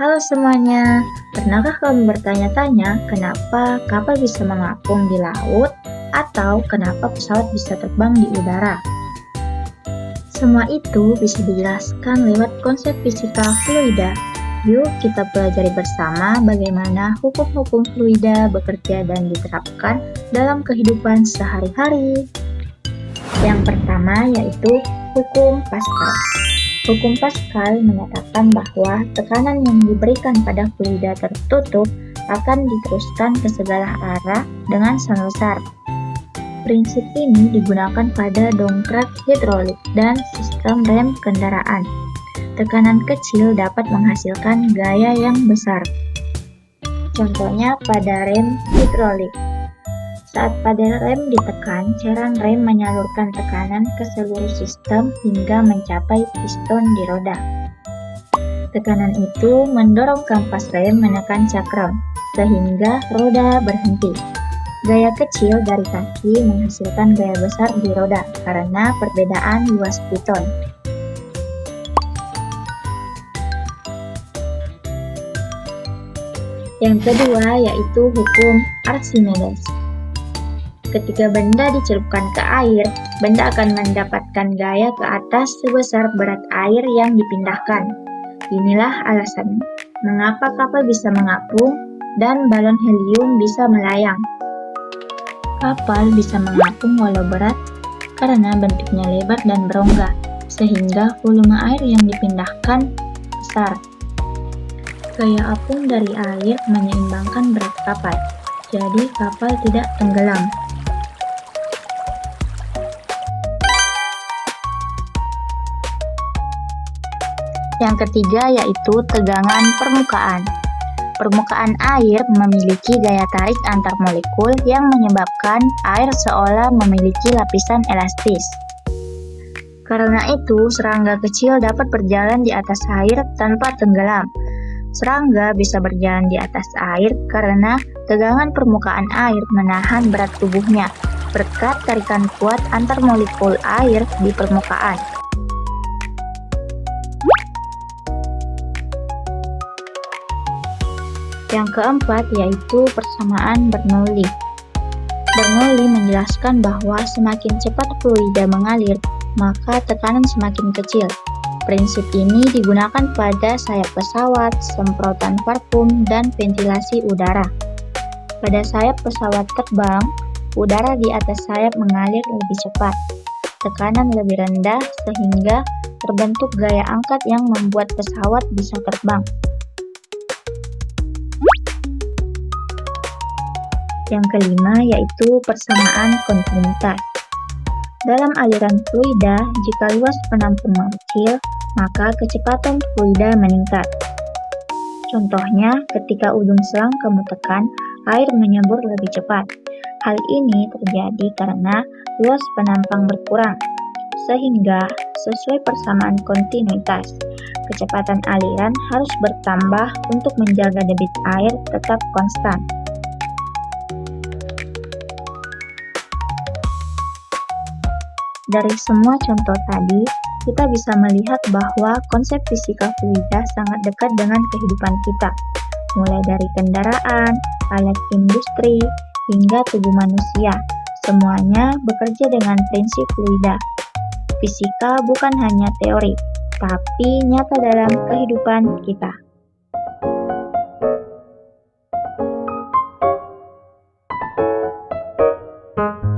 Halo semuanya, pernahkah kamu bertanya-tanya kenapa kapal bisa mengapung di laut atau kenapa pesawat bisa terbang di udara? Semua itu bisa dijelaskan lewat konsep fisika fluida. Yuk kita pelajari bersama bagaimana hukum-hukum fluida bekerja dan diterapkan dalam kehidupan sehari-hari. Yang pertama yaitu hukum Pascal. Hukum Pascal menyatakan bahwa tekanan yang diberikan pada fluida tertutup akan diteruskan ke segala arah dengan sama besar. Prinsip ini digunakan pada dongkrak hidrolik dan sistem rem kendaraan. Tekanan kecil dapat menghasilkan gaya yang besar. Contohnya pada rem hidrolik. Saat pada rem ditekan, cairan rem menyalurkan tekanan ke seluruh sistem hingga mencapai piston di roda. Tekanan itu mendorong kampas rem menekan cakram, sehingga roda berhenti. Gaya kecil dari kaki menghasilkan gaya besar di roda karena perbedaan luas piston. Yang kedua yaitu hukum Archimedes. Ketika benda dicelupkan ke air, benda akan mendapatkan gaya ke atas sebesar berat air yang dipindahkan. Inilah alasan mengapa kapal bisa mengapung dan balon helium bisa melayang. Kapal bisa mengapung walau berat karena bentuknya lebar dan berongga, sehingga volume air yang dipindahkan besar. Gaya apung dari air menyeimbangkan berat kapal, jadi kapal tidak tenggelam. Yang ketiga yaitu tegangan permukaan. Permukaan air memiliki gaya tarik antar molekul yang menyebabkan air seolah memiliki lapisan elastis. Karena itu, serangga kecil dapat berjalan di atas air tanpa tenggelam. Serangga bisa berjalan di atas air karena tegangan permukaan air menahan berat tubuhnya berkat tarikan kuat antar molekul air di permukaan. Yang keempat yaitu persamaan Bernoulli. Bernoulli menjelaskan bahwa semakin cepat fluida mengalir, maka tekanan semakin kecil. Prinsip ini digunakan pada sayap pesawat, semprotan parfum, dan ventilasi udara. Pada sayap pesawat terbang, udara di atas sayap mengalir lebih cepat. Tekanan lebih rendah sehingga terbentuk gaya angkat yang membuat pesawat bisa terbang. Yang kelima yaitu persamaan kontinuitas. Dalam aliran fluida, jika luas penampung mengecil, maka kecepatan fluida meningkat. Contohnya, ketika ujung selang kamu tekan, air menyembur lebih cepat. Hal ini terjadi karena luas penampang berkurang, sehingga sesuai persamaan kontinuitas, kecepatan aliran harus bertambah untuk menjaga debit air tetap konstan. Dari semua contoh tadi, kita bisa melihat bahwa konsep fisika fluida sangat dekat dengan kehidupan kita, mulai dari kendaraan, alat industri, hingga tubuh manusia. Semuanya bekerja dengan prinsip fluida. Fisika bukan hanya teori, tapi nyata dalam kehidupan kita.